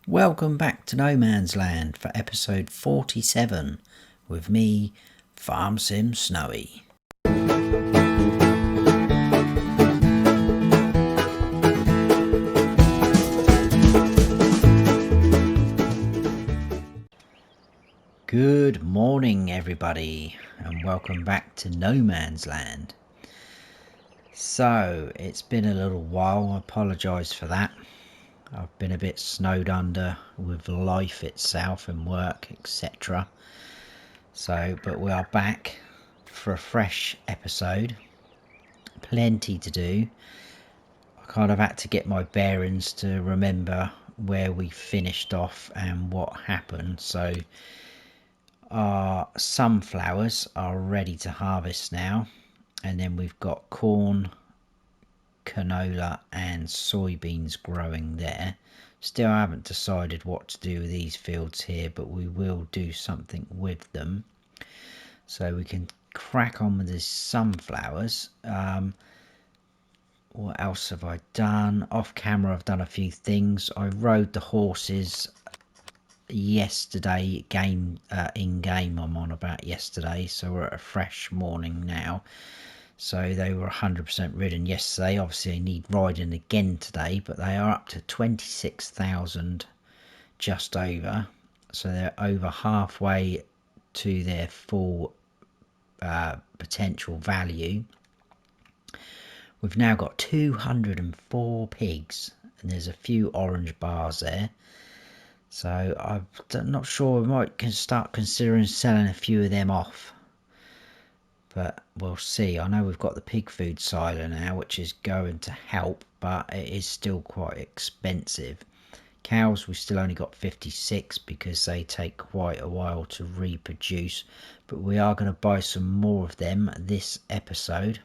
Welcome back to No Man's Land for episode 47 with me, Farm Sim Snowy. Good morning everybody and welcome back to No Man's Land. So it's been a little while, I apologise for that. I've been a bit snowed under with life itself and work, etc. But we are back for a fresh episode. Plenty to do. I kind of had to get my bearings to remember where we finished off and what happened. So our sunflowers are ready to harvest now. And then we've got corn, canola and soybeans growing there. Still haven't decided what to do with these fields here, but we will do something with them. So we can crack on with the sunflowers. What else have I done? Off camera I've done a few things. I rode the horses yesterday, in game I'm on about yesterday, so we're at a fresh morning now. So they were 100% ridden yesterday. Obviously they need riding again today, but they are up to 26,000 just over. So they're over halfway to their full potential value. We've now got 204 pigs and there's a few orange bars there. So I'm not sure, we might start considering selling a few of them off. But we'll see. I know we've got the pig food silo now, which is going to help, but it is still quite expensive. Cows, we still only got 56 because they take quite a while to reproduce. But we are going to buy some more of them this episode.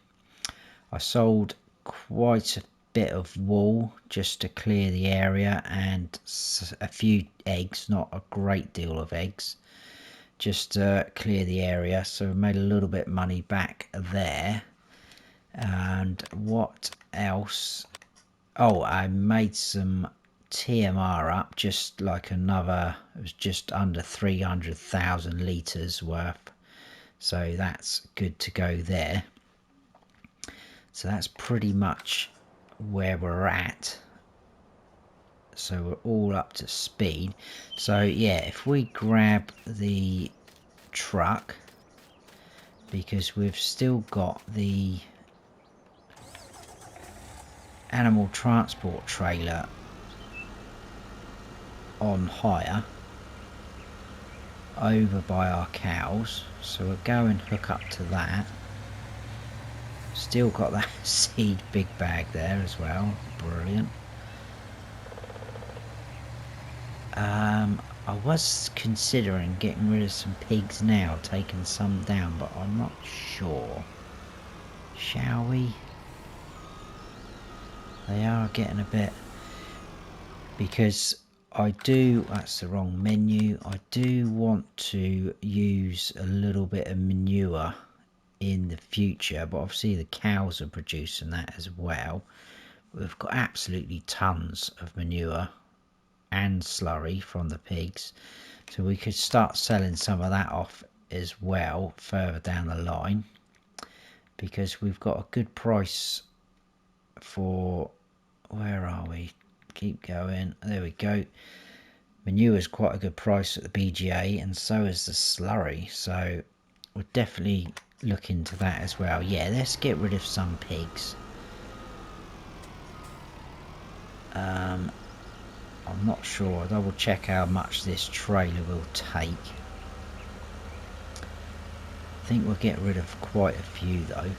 I sold quite a bit of wool just to clear the area and a few eggs, not a great deal of eggs. Just to clear the area, so we made a little bit of money back there. And what else? Oh, I made some TMR up, just like another, it was just under 300,000 litres worth, so that's good to go there. So that's pretty much where we're at. So we're all up to speed. So yeah, if we grab the truck, because we've still got the animal transport trailer on hire over by our cows, so we'll go and hook up to that. Still got that seed big bag there as well, brilliant. I was considering getting rid of some pigs now, taking some down, but I'm not sure. Shall we? They are getting a bit, because I do, that's the wrong menu, I do want to use a little bit of manure in the future, but obviously the cows are producing that as well. We've got absolutely tons of manure and slurry from the pigs, so we could start selling some of that off as well further down the line, because we've got a good price for, where are we, keep going, there we go. Manure is quite a good price at the BGA, and so is the slurry, so we'll definitely look into that as well. Yeah, let's get rid of some pigs. I'm not sure. I'll double check how much this trailer will take. I think we'll get rid of quite a few though.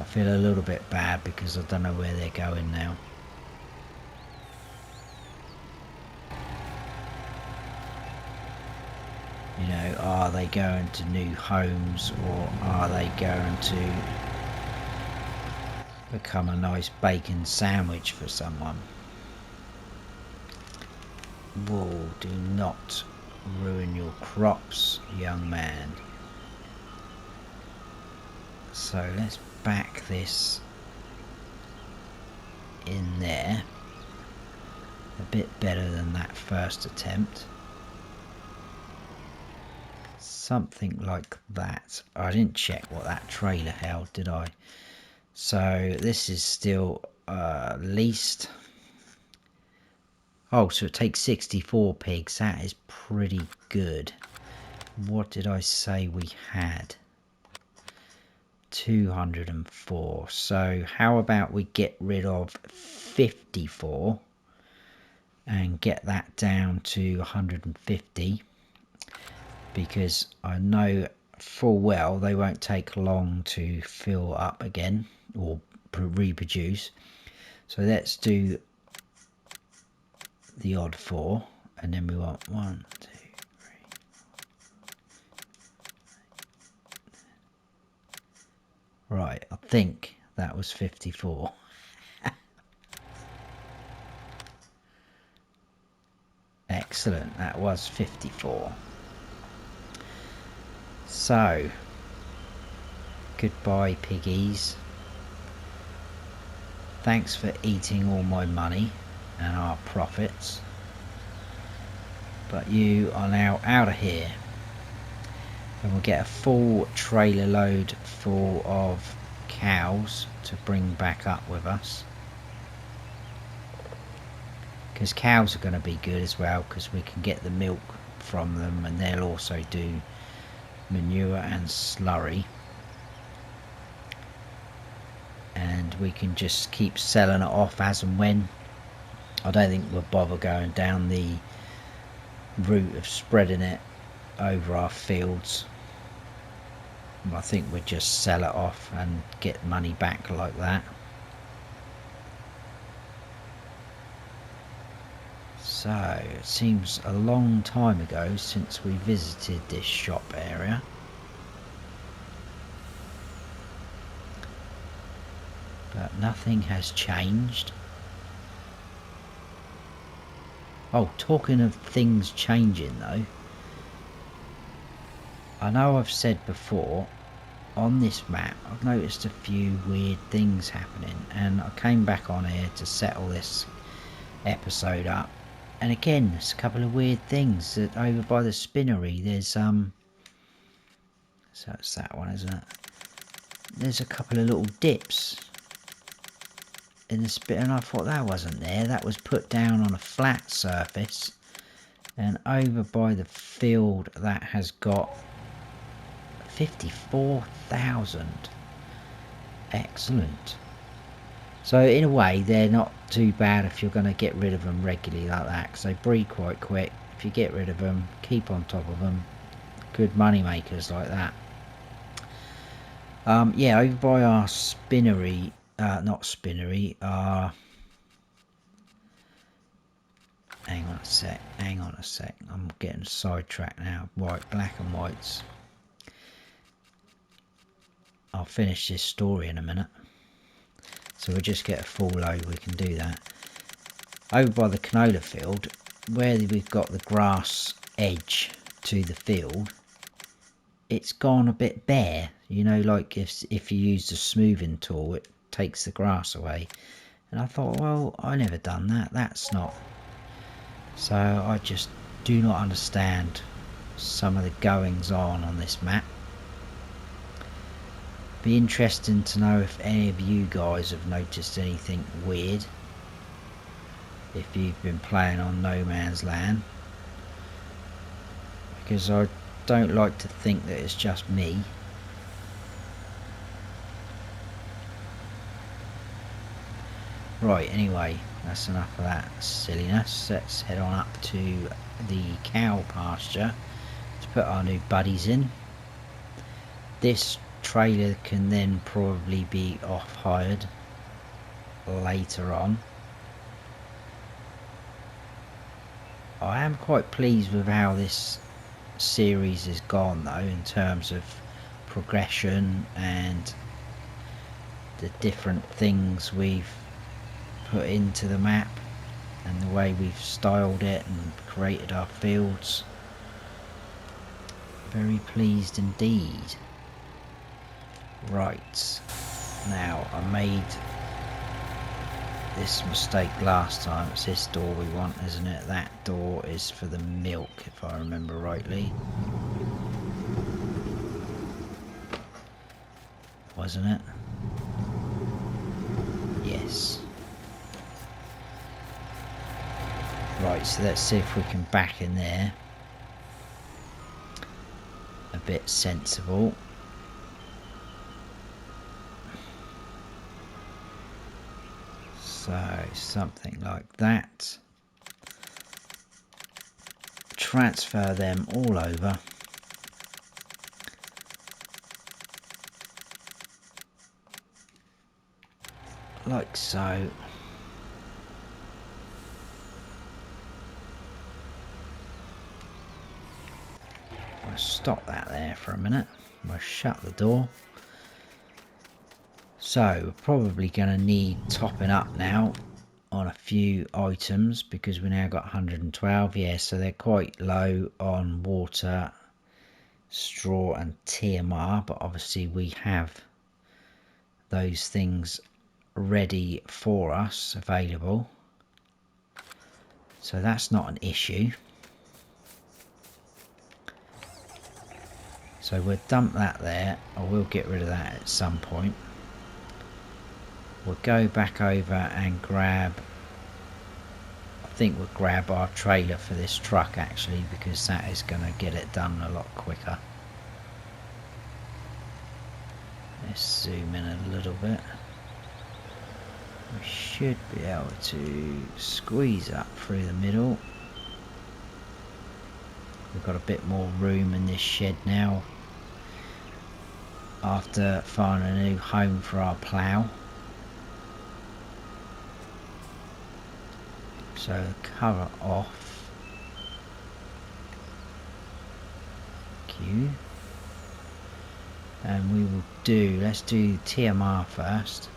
I feel a little bit bad because I don't know where they're going now. You know, are they going to new homes, or are they going to become a nice bacon sandwich for someone? Wool, do not ruin your crops, young man. So let's back this in there. A bit better than that first attempt. Something like that. I didn't check what that trailer held, did I? So this is still leased. Oh, so it takes 64 pigs. That is pretty good. What did I say we had? 204. So how about we get rid of 54 and get that down to 150, because I know full well they won't take long to fill up again or reproduce. So let's do the odd 4, and then we want 1, 2, 3. Right, I think that was 54. Excellent, that was 54. So, goodbye piggies. Thanks for eating all my money and our profits. But you are now out of here. And we'll get a full trailer load full of cows to bring back up with us. Because cows are going to be good as well, because we can get the milk from them, and they'll also do manure and slurry. And we can just keep selling it off as and when. I don't think we'll bother going down the route of spreading it over our fields. I think we'll just sell it off and get money back like that. So it seems a long time ago since we visited this shop area. But nothing has changed. Oh, talking of things changing though, I know I've said before, on this map I've noticed a few weird things happening, and I came back on here to settle this episode up, and again there's a couple of weird things. That over by the spinnery there's so it's that one, isn't it? There's a couple of little dips in the spit, and I thought that wasn't there. That was put down on a flat surface. And over by the field that has got 54,000. Excellent. So in a way they're not too bad if you're going to get rid of them regularly like that, because they breed quite quick. If you get rid of them, keep on top of them, good money makers like that. Yeah, over by our spinnery, not spinnery, hang on a sec, I'm getting sidetracked now. Right, black and whites. I'll finish this story in a minute. So we'll just get a full load, we can do that. Over by the canola field, where we've got the grass edge to the field, it's gone a bit bare. You know, like if you use the smoothing tool, it takes the grass away. And I thought, well, I never done that. That's not. So I just do not understand some of the goings on this map. Be interesting to know if any of you guys have noticed anything weird, if you've been playing on No Man's Land, because I don't like to think that it's just me. Right, anyway, that's enough of that silliness. Let's head on up to the cow pasture to put our new buddies in. This trailer can then probably be off hired later on. I am quite pleased with how this series has gone though, in terms of progression and the different things we've put into the map and the way we've styled it and created our fields. Very pleased indeed. Right, now I made this mistake last time. It's this door we want, isn't it? That door is for the milk, if I remember rightly. Wasn't it? Yes. Right, so let's see if we can back in there. A bit sensible. So, something like that. Transfer them all over. Like so. I'll stop that there for a minute. I'll shut the door. So we're probably going to need topping up now on a few items because we now got 112. Yeah, so they're quite low on water, straw and TMR, but obviously we have those things ready for us, available. So that's not an issue. So we'll dump that there. I will get rid of that at some point. We'll go back over and grab, I think we'll grab our trailer for this truck actually, because that is going to get it done a lot quicker. Let's zoom in a little bit. We should be able to squeeze up through the middle. We've got a bit more room in this shed now after finding a new home for our plough. So cover off. Q. And we will do, let's do TMR first.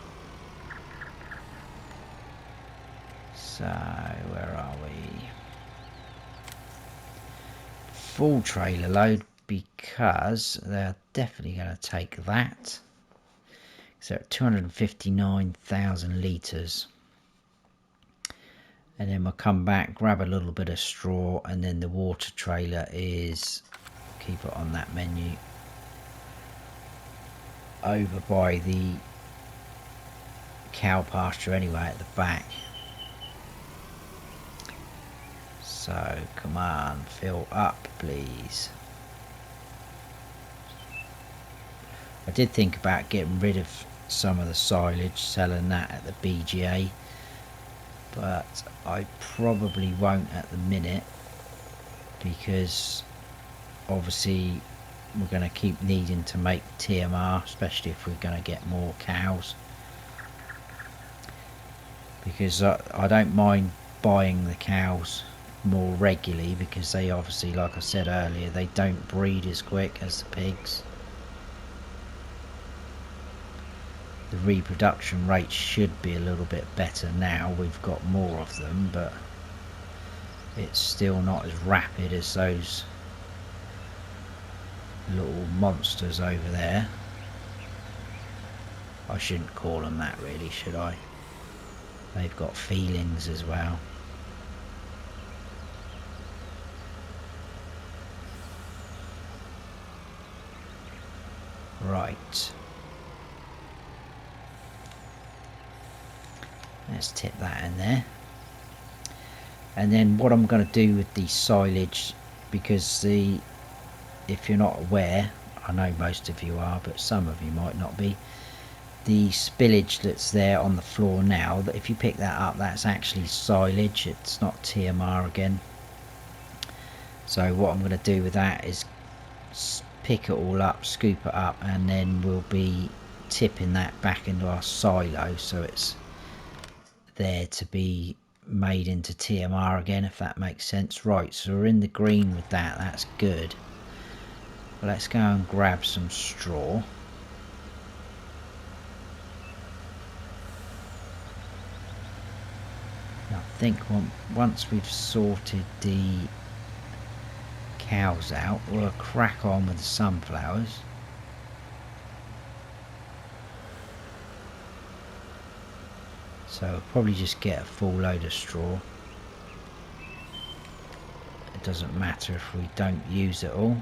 So where are we? Full trailer load, because they're definitely going to take that. So 259,000 litres. And then we'll come back, grab a little bit of straw, and then the water trailer is, keep it on that menu, over by the cow pasture anyway at the back. So come on, fill up please. I did think about getting rid of some of the silage, selling that at the BGA, but I probably won't at the minute, because obviously we're going to keep needing to make TMR, especially if we're going to get more cows, because I don't mind buying the cows more regularly, because they obviously, like I said earlier, they don't breed as quick as the pigs. The reproduction rate should be a little bit better now, we've got more of them, but it's still not as rapid as those little monsters over there. I shouldn't call them that really, should I? They've got feelings as well. Right. Let's tip that in there. And then what I'm going to do with the silage, because if you're not aware, I know most of you are, but some of you might not be, the spillage that's there on the floor now, that if you pick that up, that's actually silage, it's not TMR again. So what I'm going to do with that is pick it all up, scoop it up, and then we'll be tipping that back into our silo, so it's there to be made into TMR again, if that makes sense. Right, so we're in the green with that, that's good. But let's go and grab some straw. I think once we've sorted the cows out, we'll crack on with the sunflowers. So I'll probably just get a full load of straw. It doesn't matter if we don't use it all.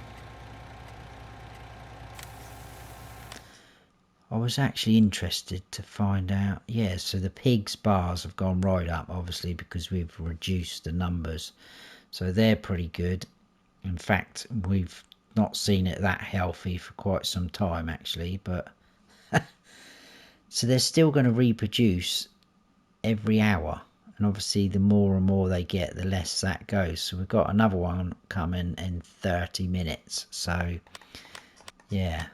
I was actually interested to find out, yeah, so the pigs bars have gone right up, obviously, because we've reduced the numbers. So they're pretty good. In fact, we've not seen it that healthy for quite some time, actually, but so they're still going to reproduce every hour, and obviously the more and more they get, the less that goes. So we've got another one coming in 30 minutes, so yeah,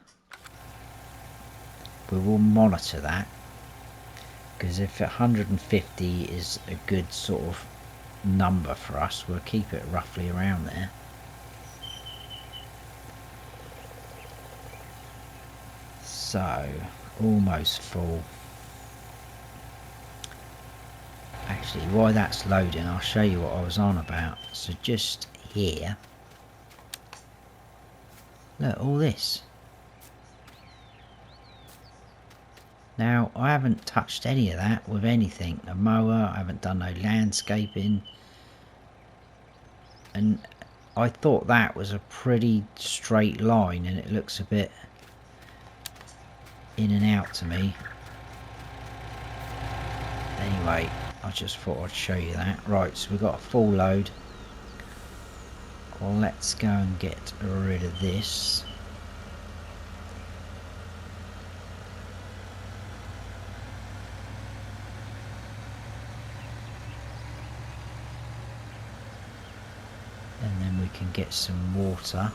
we will monitor that, because if 150 is a good sort of number for us, we'll keep it roughly around there. So almost full. Actually, while that's loading, I'll show you what I was on about. So just here, look, all this. Now, I haven't touched any of that with anything. A mower, I haven't done no landscaping. And I thought that was a pretty straight line, and it looks a bit in and out to me. Anyway, I just thought I'd show you that. Right, so we've got a full load. Well, let's go and get rid of this. And then we can get some water.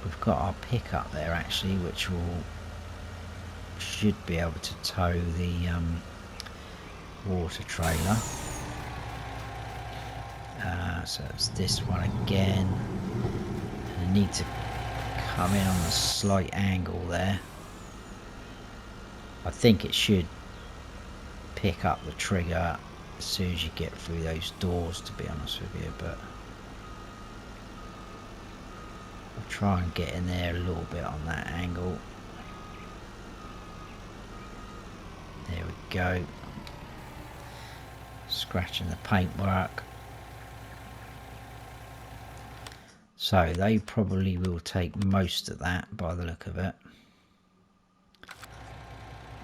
We've got our pickup there actually, which should be able to tow the water trailer. So it's this one again. I need to come in on a slight angle there. I think it should pick up the trigger as soon as you get through those doors, to be honest with you, but I'll try and get in there a little bit on that angle. There we go. Scratching the paintwork. So they probably will take most of that by the look of it.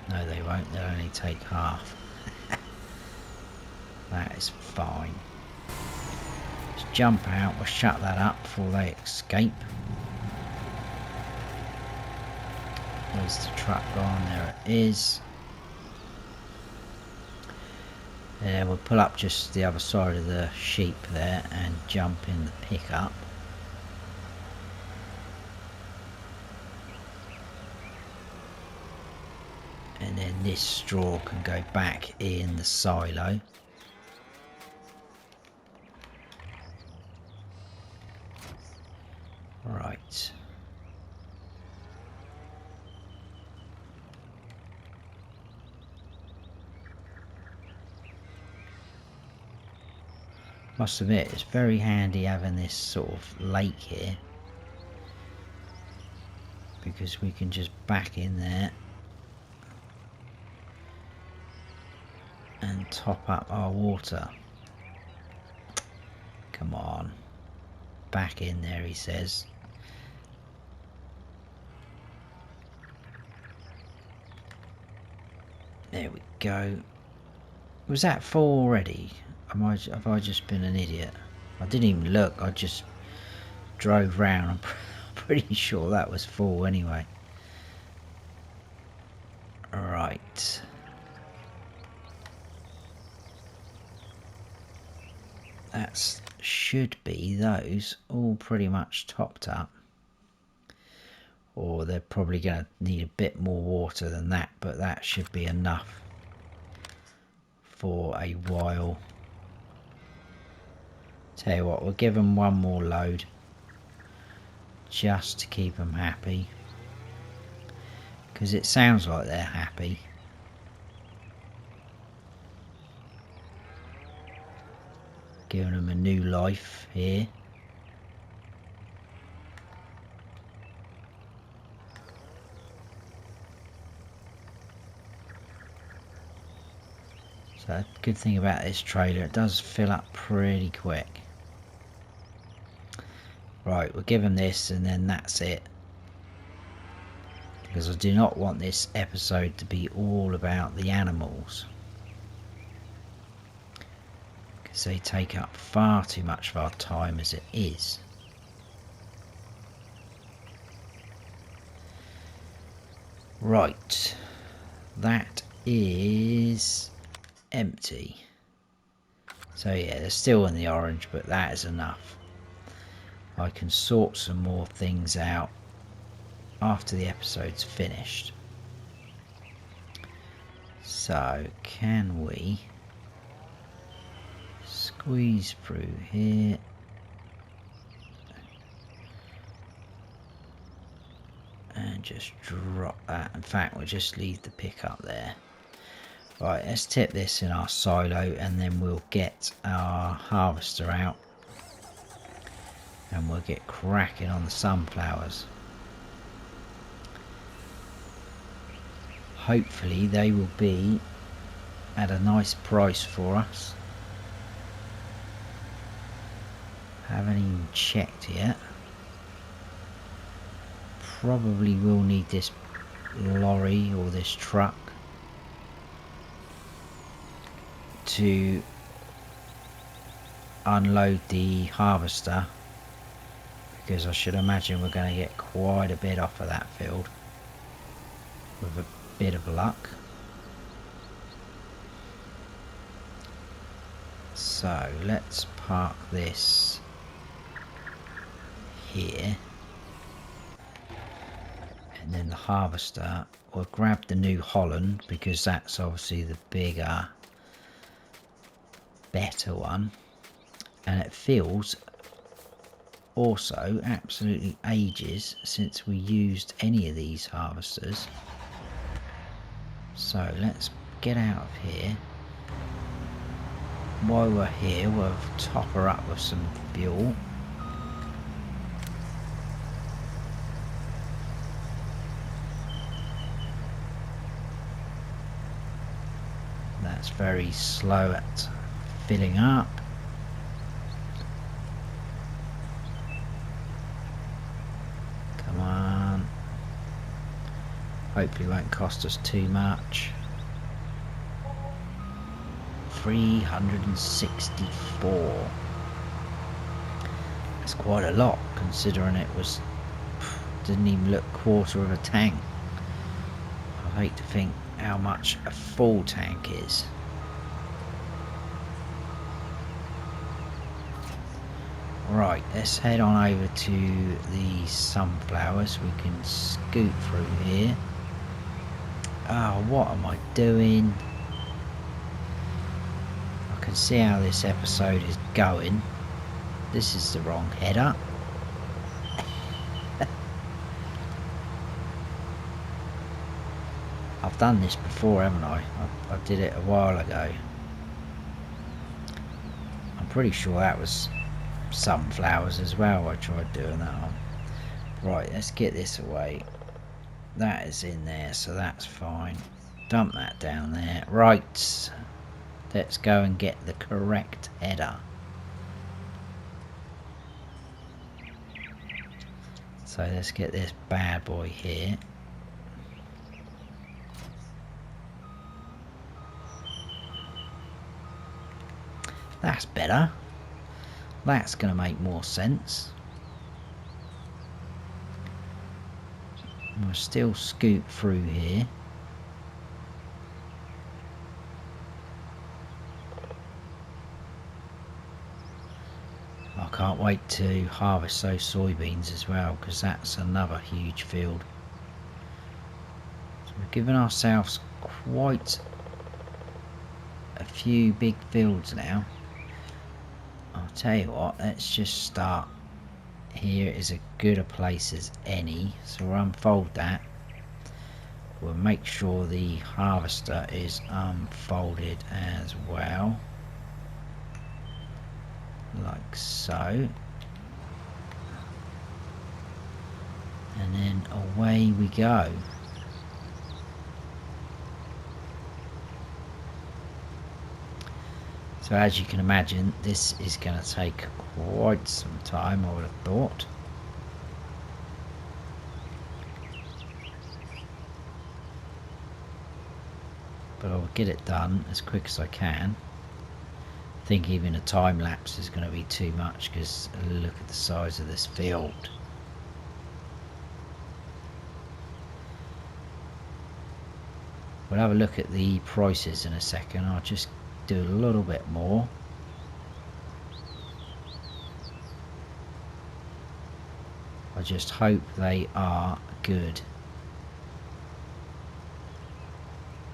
No, they won't. They'll only take half. That is fine. Just jump out. We'll shut that up before they escape. Where's the truck gone? There it is. And we'll pull up just the other side of the sheep there and jump in the pickup. And then this straw can go back in the silo. Right. Must admit, it's very handy having this sort of lake here, because we can just back in there and top up our water. Come on, back in there, he says. There we go. Was that full already? Have I just been an idiot? I didn't even look, I just drove round. I'm pretty sure that was full anyway. Right. That should be those all pretty much topped up. Or they're probably going to need a bit more water than that, but that should be enough for a while. Tell you what, we'll give them one more load just to keep them happy, because it sounds like they're happy. Giving them a new life here. So the good thing about this trailer, it does fill up pretty quick. Right, we'll give them this and then that's it. Because I do not want this episode to be all about the animals. Because they take up far too much of our time as it is. Right, that is empty. So yeah, they're still in the orange, but that is enough. I can sort some more things out after the episode's finished. So can we squeeze through here? And just drop that. In fact, we'll just leave the pickup there. Right, let's tip this in our silo and then we'll get our harvester out. And we'll get cracking on the sunflowers. Hopefully they will be at a nice price for us. Haven't even checked yet. Probably will need this lorry or this truck to unload the harvester, because I should imagine we're going to get quite a bit off of that field with a bit of luck. So let's park this here, and then the harvester, we'll grab the New Holland because that's obviously the bigger, better one, and it feels also absolutely ages since we used any of these harvesters. So let's get out of here. While we're here, we'll top her up with some fuel. That's very slow at filling up. Come on. Hopefully it won't cost us too much. 364. That's quite a lot considering it was didn't even look quarter of a tank. I hate to think how much a full tank is. Right, let's head on over to the sunflowers. We can scoot through here. Oh, what am I doing? I can see how this episode is going. This is the wrong header. I've done this before, haven't I? I did it a while ago. I'm pretty sure that was sunflowers as well. I tried doing that on. Right, let's get this away. That is in there, so that's fine. Dump that down there. Right, let's go and get the correct header. So let's get this bad boy here. That's better. That's going to make more sense. We'll still scoot through here. I can't wait to harvest those soybeans as well, because that's another huge field. So we've given ourselves quite a few big fields now. I'll tell you what, let's just start. Here is as good a place as any, so we'll unfold that. We'll make sure the harvester is unfolded as well, like so, and then away we go. So as you can imagine, this is going to take quite some time, I would have thought. But I'll get it done as quick as I can. I think even a time lapse is going to be too much because look at the size of this field. We'll have a look at the prices in a second. I'll just do a little bit more. I just hope they are good,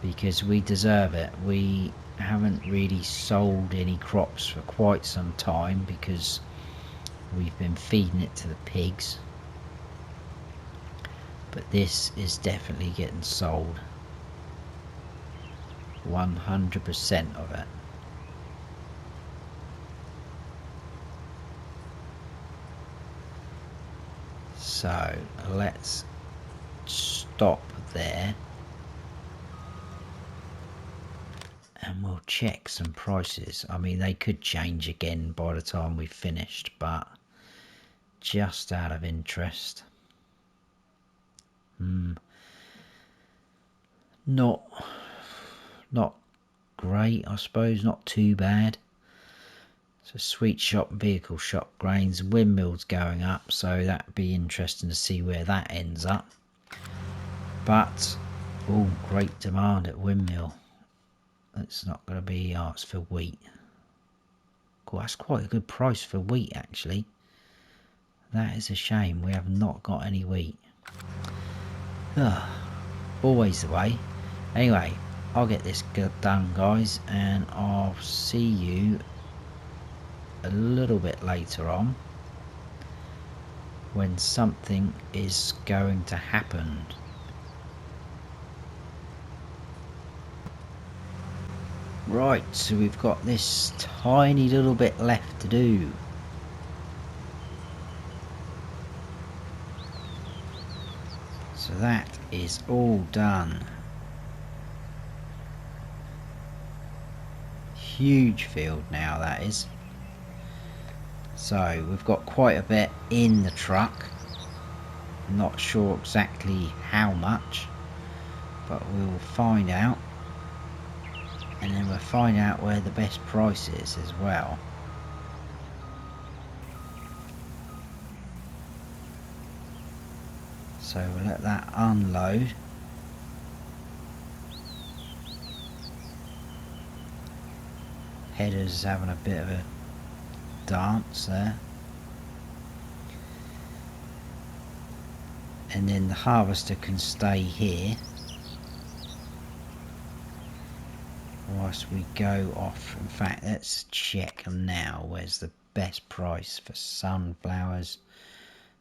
because we deserve it. We haven't really sold any crops for quite some time because we've been feeding it to the pigs, but this is definitely getting sold, 100% of it. So let's stop there and we'll check some prices. I mean, they could change again by the time we've finished, but just out of interest, not great, I suppose, not too bad. So sweet shop, vehicle shop, grains, windmills going up, so that'd be interesting to see where that ends up. But oh, great demand at windmill. It's not going to be arts for wheat. Cool, that's quite a good price for wheat actually. That is a shame, we have not got any wheat. Always the way. Anyway, I'll get this done, guys, and I'll see you a little bit later on when something is going to happen. Right, so we've got this tiny little bit left to do. So that is all done. Huge field now, that is. So we've got quite a bit in the truck. Not sure exactly how much, but we'll find out. And then we'll find out where the best price is as well. So we'll let that unload. Header's having a bit of a dance there. And then the harvester can stay here whilst we go off. In fact, let's check now where's the best price for sunflowers.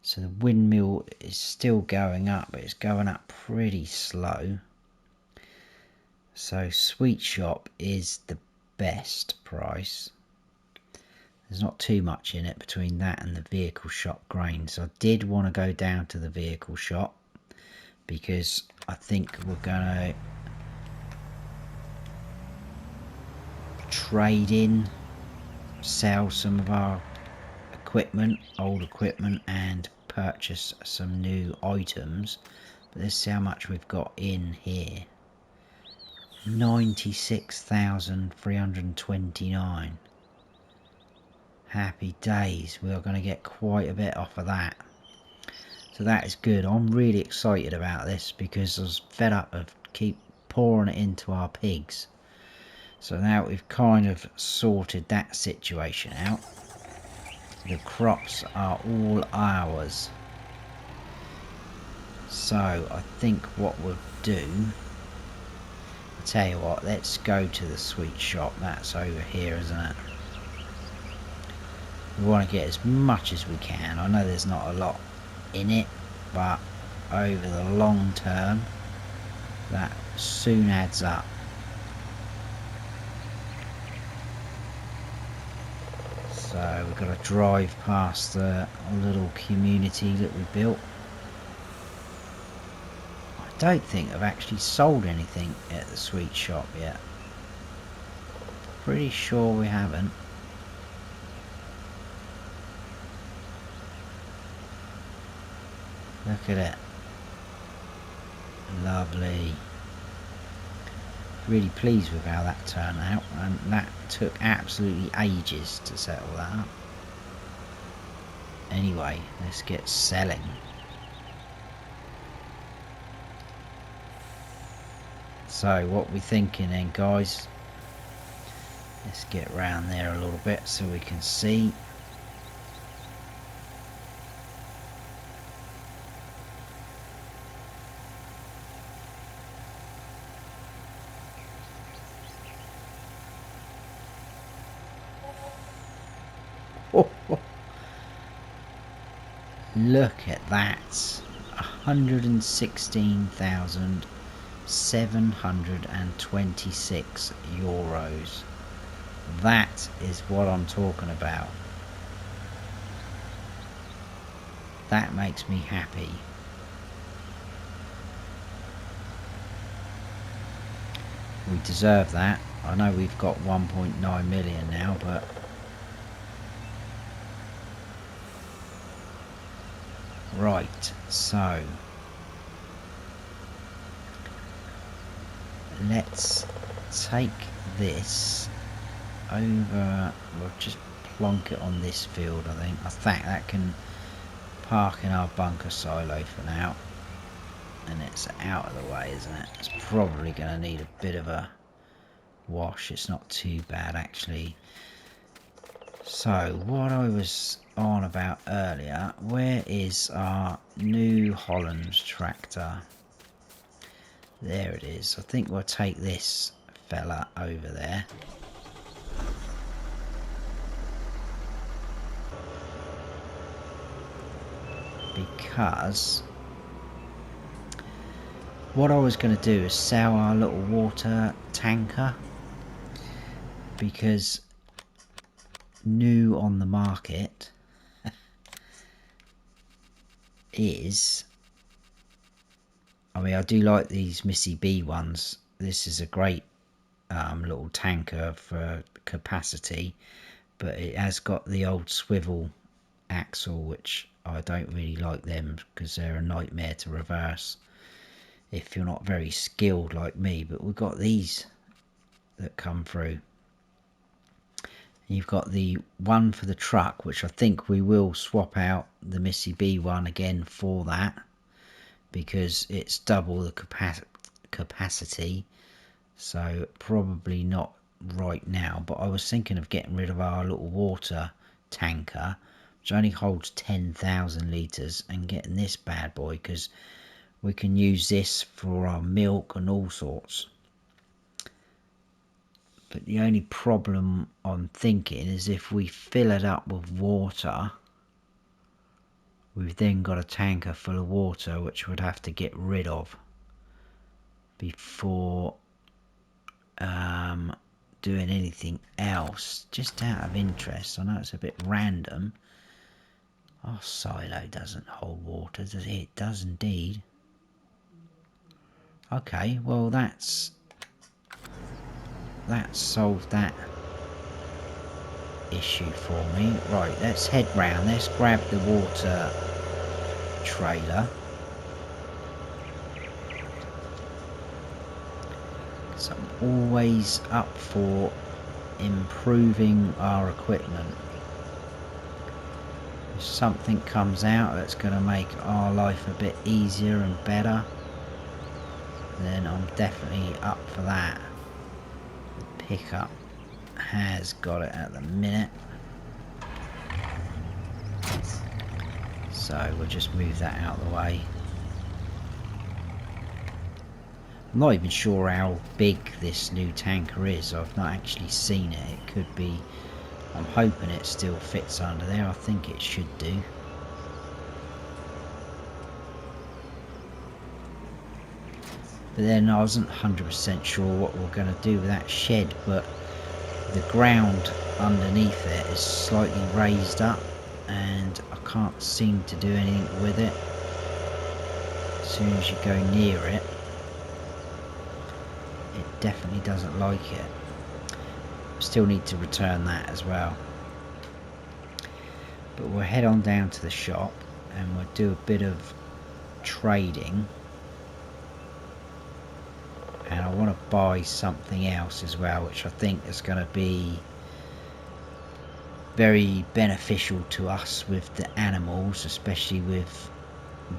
So the windmill is still going up, but it's going up pretty slow. So sweet shop is the best price. There's not too much in it between that and the vehicle shop grain. So I did want to go down to the vehicle shop because I think we're going to trade in, sell some of our equipment, old equipment, and purchase some new items. But let's see how much we've got in here. 96,329. Happy days, we are going to get quite a bit off of that. So that is good. I'm really excited about this because I was fed up of keep pouring it into our pigs. So now we've kind of sorted that situation out. The crops are all ours. So I think what we'll do, I'll tell you what, let's go to the sweet shop. That's over here, isn't it? We want to get as much as we can. I know there's not a lot in it, but over the long term that soon adds up. So we've got to drive past the little community that we built. I don't think I've actually sold anything at the sweet shop yet. Pretty sure we haven't. Look at it. Lovely. Really pleased with how that turned out, and that took absolutely ages to settle that up. Anyway, let's get selling. So what we thinking then, guys? Let's get around there a little bit so we can see. Look at that. 116,726 euros. That is what I'm talking about. That makes me happy. We deserve that. I know we've got 1.9 million now, but right, so let's take this over. We'll just plonk it on this field. I think that can park in our bunker silo for now, and it's out of the way, isn't it? It's probably going to need a bit of a wash. It's not too bad actually. So what I was on about earlier, where is our New Holland tractor? There it is. I think we'll take this fella over there. Because what I was going to do is sell our little water tanker, because new on the market is, I mean, I do like these Missy B ones. This is a great little tanker for capacity, but it has got the old swivel axle, which I don't really like them because they're a nightmare to reverse if you're not very skilled like me. But we've got these that come through. You've got the one for the truck, which I think we will swap out the Missy B one again for that, because it's double the capacity. So probably not right now, but I was thinking of getting rid of our little water tanker, which only holds 10,000 litres, and getting this bad boy, because we can use this for our milk and all sorts. But the only problem I'm thinking is if we fill it up with water, we've then got a tanker full of water which we'd have to get rid of before doing anything else. Just out of interest, I know it's a bit random. Our silo doesn't hold water, does it? It does indeed. Okay, well that solved that issue for me. Right, let's head round. Let's grab the water trailer. So I'm always up for improving our equipment. If something comes out that's going to make our life a bit easier and better, then I'm definitely up for that. The pickup has got it at the minute, so we'll just move that out of the way. I'm not even sure how big this new tanker is. I've not actually seen it. It could be, I'm hoping it still fits under there. I think it should do. But then I wasn't 100% sure what we're going to do with that shed, but the ground underneath it is slightly raised up and I can't seem to do anything with it. As soon as you go near it, it definitely doesn't like it. still need to return that as well. But we'll head on down to the shop and we'll do a bit of trading. And I want to buy something else as well, which I think is going to be very beneficial to us with the animals, especially with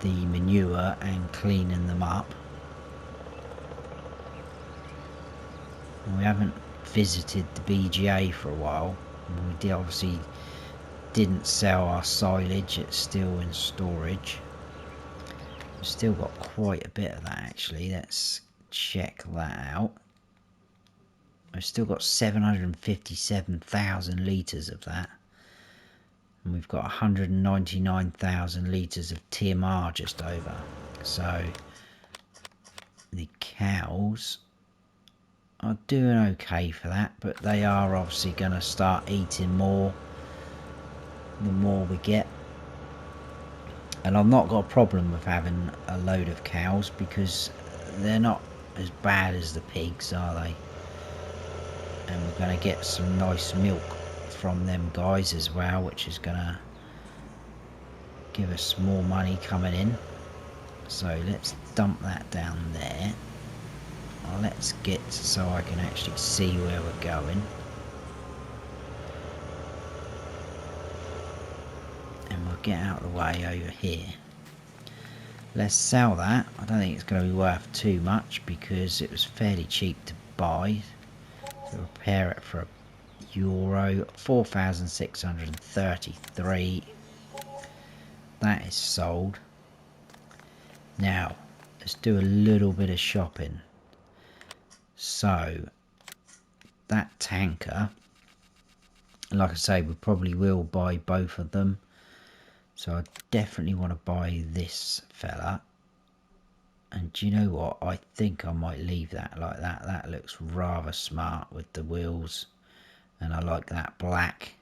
the manure and cleaning them up. We haven't visited the BGA for a while. We obviously didn't sell our silage, it's still in storage. We've still got quite a bit of that actually. Let's check that out. We've still got 757,000 litres of that. And we've got 199,000 litres of TMR just over. So the cows are doing okay for that, but they are obviously going to start eating more the more we get. And I've not got a problem with having a load of cows because they're not as bad as the pigs, are they? And we're going to get some nice milk from them guys as well, which is going to give us more money coming in. So let's dump that down there. Let's get so I can actually see where we're going. And we'll get out of the way over here. Let's sell that. I don't think it's going to be worth too much because it was fairly cheap to buy. So repair it for €1, 4,633. That is sold. Now let's do a little bit of shopping. So that tanker, like I say, we probably will buy both of them. So I definitely want to buy this fella. And do you know what? I think I might leave that like that. That looks rather smart with the wheels. And I like that black.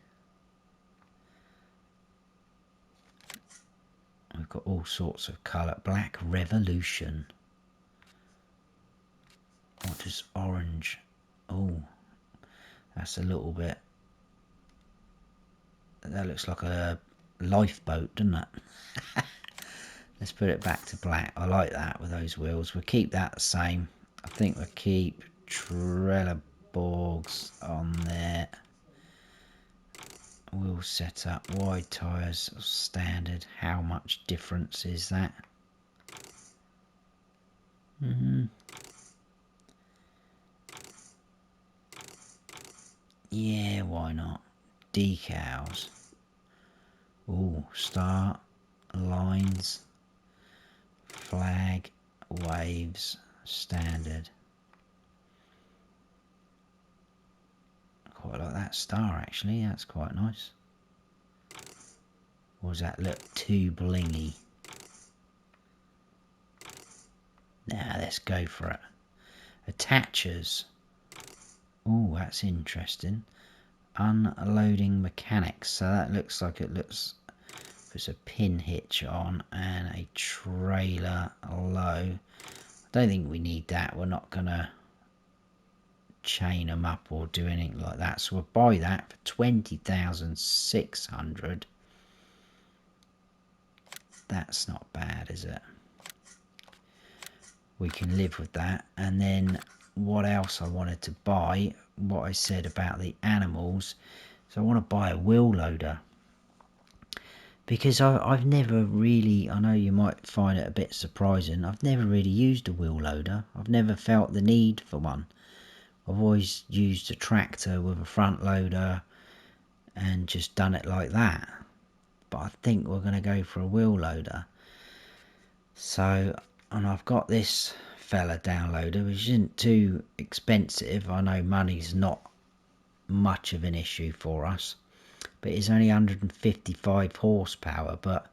We've got all sorts of colour. Black Revolution. What is orange? Oh, that's a little bit. That looks like a lifeboat, doesn't it? Let's put it back to black. I like that with those wheels. We'll keep that the same. I think we'll keep Trelleborgs on there. Wheel setup, wide tyres, standard. How much difference is that? Yeah, why not? Decals. Oh, start, lines, flag, waves, standard. Quite like that star actually, that's quite nice. Or does that look too blingy? Nah, let's go for it. Attachers. Oh, that's interesting. Unloading mechanics. So that looks like it looks. There's a pin hitch on and a trailer low. I don't think we need that. We're not gonna chain them up or do anything like that. So we'll buy that for 20,600. That's not bad, is it? We can live with that. And then what else I wanted to buy, what I said about the animals, so I want to buy a wheel loader because I've never really, I know you might find it a bit surprising, I've never really used a wheel loader. I've never felt the need for one. I've always used a tractor with a front loader and just done it like that, but I think we're going to go for a wheel loader. So, and I've got this fella downloader, which isn't too expensive. I know money's not much of an issue for us, but it's only 155 horsepower. But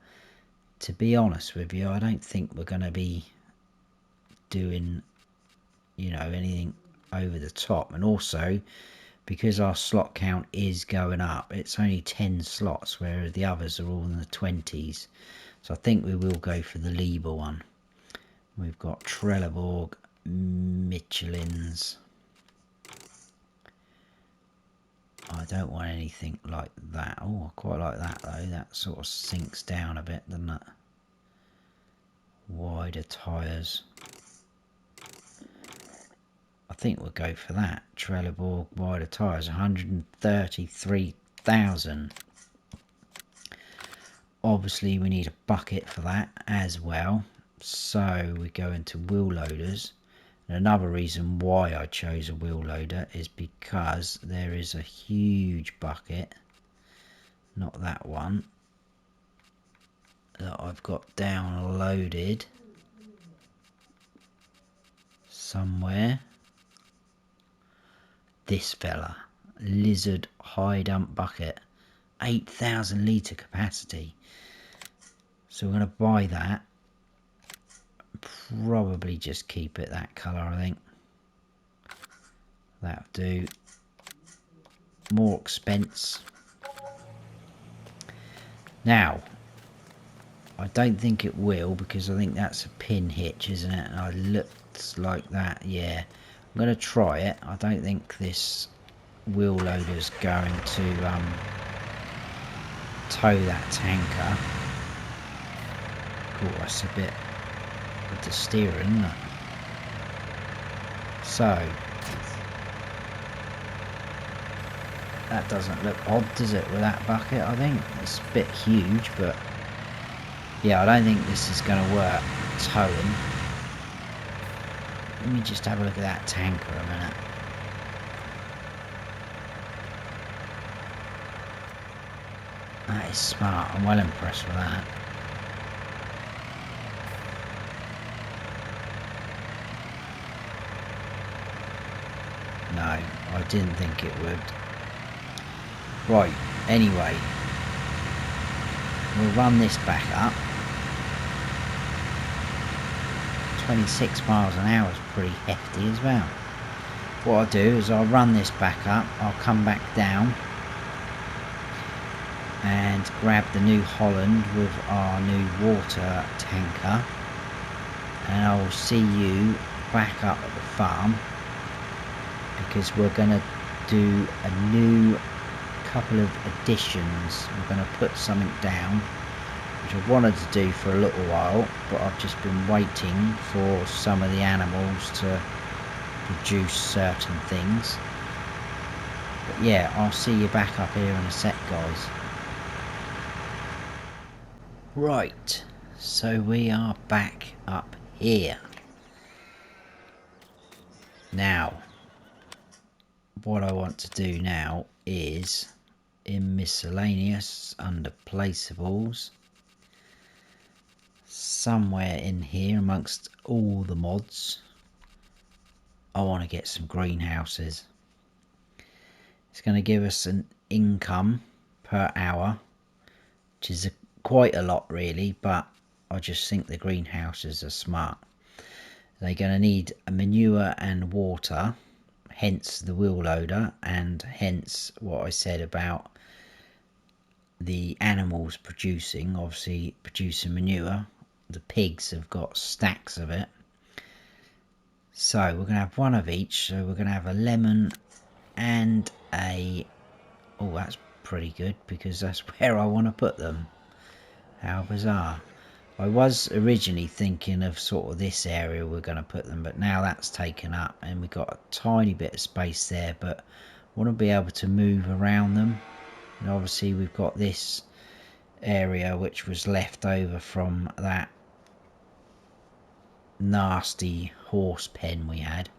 to be honest with you, I don't think we're going to be doing, you know, anything over the top. And also because our slot count is going up, it's only 10 slots, whereas the others are all in the 20s. So I think we will go for the Liebherr one. We've got Trelleborg, Michelin's. I don't want anything like that. Oh, I quite like that though. That sort of sinks down a bit, doesn't it? Wider tyres. I think we'll go for that. Trelleborg wider tyres, 133,000. Obviously we need a bucket for that as well. So we go into wheel loaders. And another reason why I chose a wheel loader is because there is a huge bucket, not that one, that I've got downloaded somewhere. This fella, Lizard High Dump Bucket, 8,000 litre capacity. So we're going to buy that. Probably just keep it that colour, I think. That'll do. More expense. Now, I don't think it will, because I think that's a pin hitch, isn't it? And it looks like that, yeah. I'm going to try it. I don't think this wheel loader's going to tow that tanker. Oh, that's a bit with the steering, isn't it? So, that doesn't look odd, does it, with that bucket? I think it's a bit huge, but yeah, I don't think this is going to work towing. Let me just have a look at that tanker a minute. That is smart. I'm well impressed with that. No, I didn't think it would. Right, anyway, we'll run this back up. 26 miles an hour is pretty hefty as well. What I'll do is I'll run this back up, I'll come back down and grab the New Holland with our new water tanker, and I will see you back up at the farm, because we're going to do a new couple of additions. We're going to put something down which I wanted to do for a little while, but I've just been waiting for some of the animals to produce certain things. But yeah, I'll see you back up here in a sec, guys. Right, so we are back up here. Now, what I want to do now is in miscellaneous, under placeables, somewhere in here amongst all the mods, I want to get some greenhouses. It's going to give us an income per hour, which is quite a lot really, but I just think the greenhouses are smart. They're going to need a manure and water, hence the wheel loader, and hence what I said about the animals producing, obviously producing manure. The pigs have got stacks of it. So we're going to have one of each. So we're going to have a lemon and a... Oh, that's pretty good, because that's where I want to put them. How bizarre. I was originally thinking of sort of this area we're going to put them, but now that's taken up and we've got a tiny bit of space there, but I want to be able to move around them. And obviously we've got this area which was left over from that nasty horse pen we had.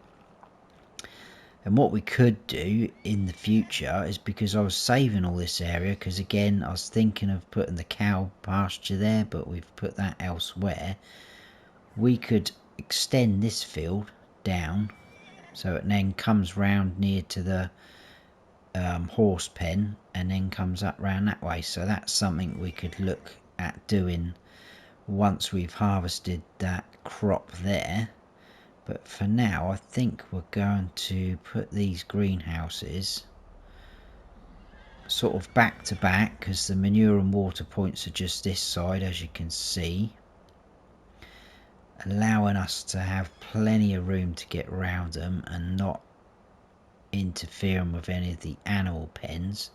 And what we could do in the future is, because I was saving all this area, because again I was thinking of putting the cow pasture there, but we've put that elsewhere, we could extend this field down so it then comes round near to the horse pen and then comes up round that way. So that's something we could look at doing once we've harvested that crop there. But for now, I think we're going to put these greenhouses sort of back to back, because the manure and water points are just this side, as you can see, allowing us to have plenty of room to get around them and not interfering with any of the animal pens.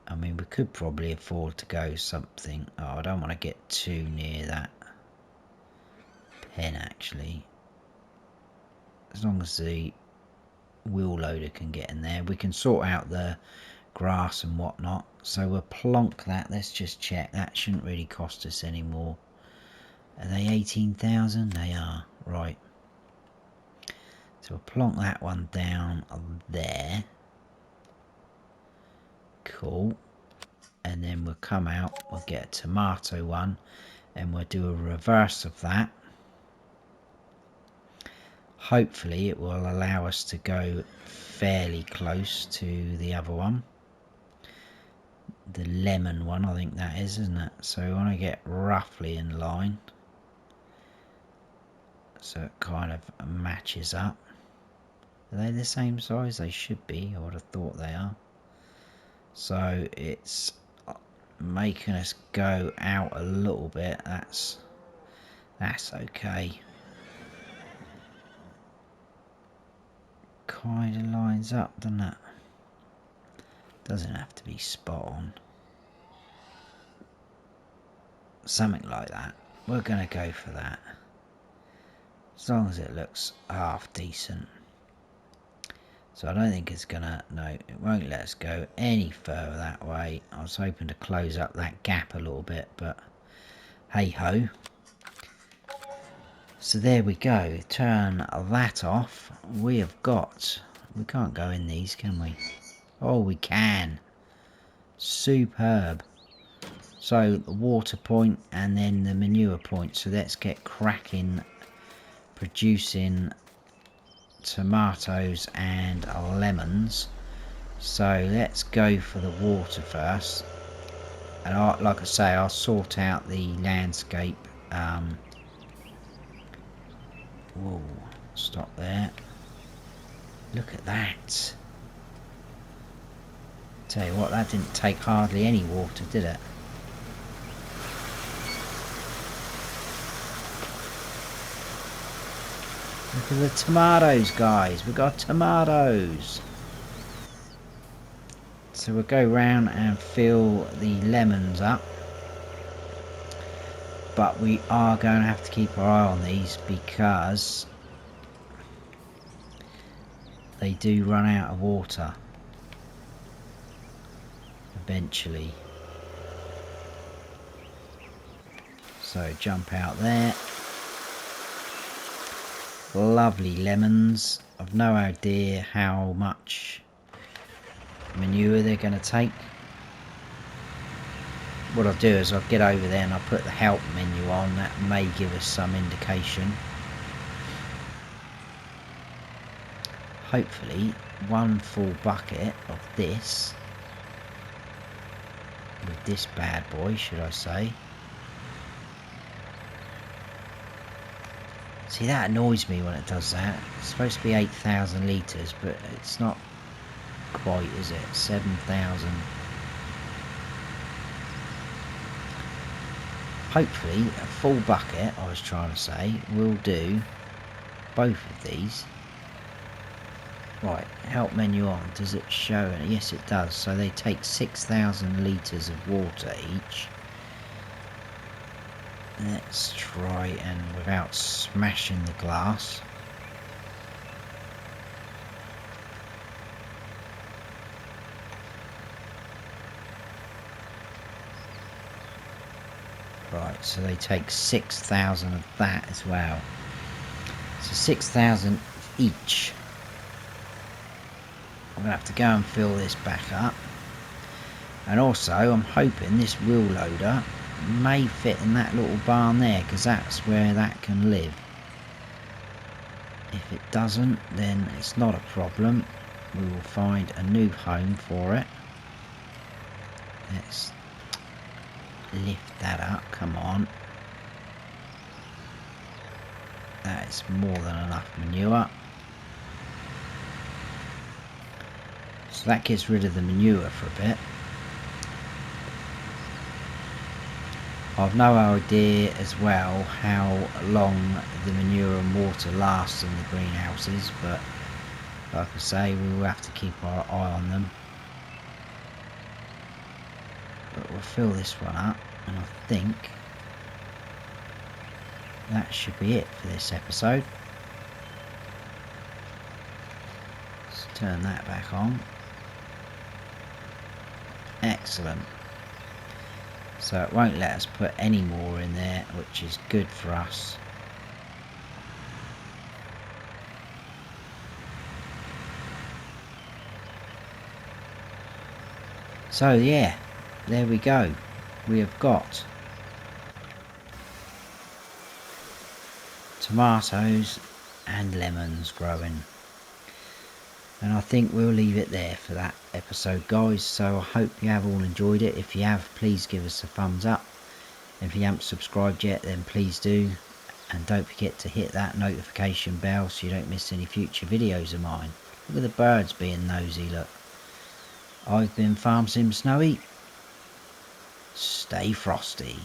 I mean, we could probably afford to go something. Oh, I don't want to get too near that pen actually. As long as the wheel loader can get in there, we can sort out the grass and whatnot. So we'll plonk that. Let's just check. That shouldn't really cost us any more. Are they 18,000? They are. Right. So we'll plonk that one down there. Cool. And then we'll come out. We'll get a tomato one. And we'll do a reverse of that. Hopefully it will allow us to go fairly close to the other one. The lemon one, I think that is, isn't it? So we want to get roughly in line. So it kind of matches up. Are they the same size? They should be. I would have thought they are. So it's making us go out a little bit. That's okay. Kind of lines up, doesn't it? Doesn't have to be spot on. Something like that. We're going to go for that. As long as it looks half decent. So I don't think it's gonna, no, it won't let us go any further that way. I was hoping to close up that gap a little bit, but hey ho. So there we go. Turn that off. We can't go in these, can we? Oh, we can. Superb. So the water point and then the manure point. So let's get cracking, producing tomatoes and lemons. So let's go for the water first, and like I say, I'll sort out the landscape. Whoa, stop there. Look at that. Tell you what, that didn't take hardly any water, did it? Look at the tomatoes, guys. We've got tomatoes. So we'll go round and fill the lemons up. But we are going to have to keep our eye on these because they do run out of water eventually. So jump out there. Lovely lemons. I've no idea how much manure they're going to take. What I'll do is I'll get over there and I'll put the help menu on. That may give us some indication. Hopefully one full bucket of this, with this bad boy, should I say. See, that annoys me when it does that. It's supposed to be 8,000 litres, but it's not quite, is it? 7,000. Hopefully a full bucket, I was trying to say, will do both of these. Right, help menu on. Does it show it? Yes, it does. So they take 6,000 litres of water each. Let's try and without smashing the glass. Right, so they take 6,000 of that as well. So 6,000 each. I'm going to have to go and fill this back up. And also, I'm hoping this wheel loader may fit in that little barn there, because that's where that can live. If it doesn't, then it's not a problem. We will find a new home for it. Let's lift that up, come on. That is more than enough manure. So that gets rid of the manure for a bit. I've no idea as well how long the manure and water lasts in the greenhouses, but Like I say, we will have to keep our eye on them. But we'll fill this one up, and I think that should be it for this episode. Let's turn that back on. Excellent. So it won't let us put any more in there, which is good for us. So yeah, there we go. We have got tomatoes and lemons growing. And I think we'll leave it there for that episode, guys. So I hope you have all enjoyed it. If you have, please give us a thumbs up. If you haven't subscribed yet, then please do. And don't forget to hit that notification bell so you don't miss any future videos of mine. Look at the birds being nosy, look. I've been Farm Sim Snowy. Stay frosty.